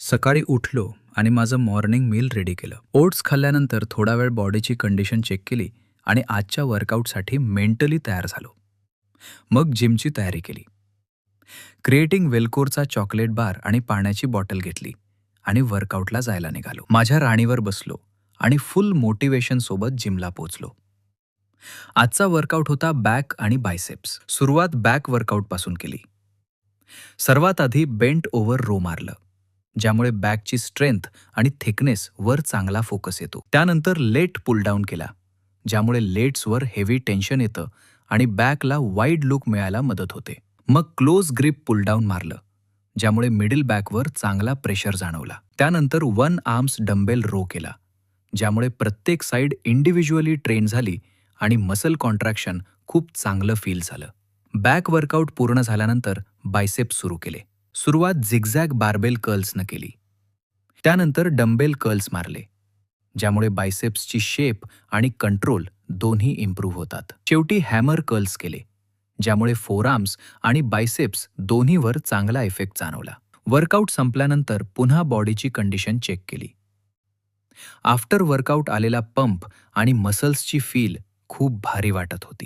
सकाळी उठलो आणि माझं मॉर्निंग मील रेडी केलं. ओट्स खाल्ल्यानंतर थोडा वेळ बॉडीची कंडिशन चेक केली आणि आजच्या वर्कआउटसाठी मेंटली तयार झालो. मग जिमची तयारी केली. क्रिएटिंग वेलकोरचा चॉकलेट बार आणि पाण्याची बॉटल घेतली आणि वर्कआउटला जायला निघालो. माझ्या राणीवर बसलो आणि फुल मोटिवेशन सोबत जिमला पोहोचलो. आजचा वर्कआउट होता बॅक आणि बायसेप्स. सुरुवात बॅक वर्कआउटपासून केली. सर्वात आधी बेंट ओव्हर रो मारलं, ज्यामुळे बॅकची स्ट्रेंथ आणि थिकनेस वर चांगला फोकस येतो. त्यानंतर लेट पुल डाऊन केला, ज्यामुळे लेट्सवर हेवी टेन्शन येतं आणि बॅकला वाईड लुक मिळायला मदत होते. मग क्लोज ग्रिप पुल डाऊन मारलं, ज्यामुळे मिडल बॅकवर चांगला प्रेशर जाणवला. त्यानंतर वन आर्म्स डंबेल रो केला, ज्यामुळे प्रत्येक साईड इंडिव्हिज्युअली ट्रेन झाली आणि मसल कॉन्ट्रॅक्शन खूप चांगलं फील झालं. बॅक वर्कआउट पूर्ण झाल्यानंतर बायसेप्स सुरू केले. सुरुवात झिगझॅग बार्बेल कर्ल्सनं केली. त्यानंतर डंबेल कर्ल्स मारले, ज्यामुळे बायसेप्सची शेप आणि कंट्रोल दोन्ही इम्प्रूव्ह होतात. शेवटी हॅमर कर्ल्स केले, ज्यामुळे फोरआर्म्स आणि बायसेप्स दोन्हीवर चांगला इफेक्ट जाणवला. वर्कआउट संपल्यानंतर पुन्हा बॉडीची कंडिशन चेक केली. आफ्टर वर्कआउट आलेला पंप आणि मसल्सची फील खूप भारी वाटत होती.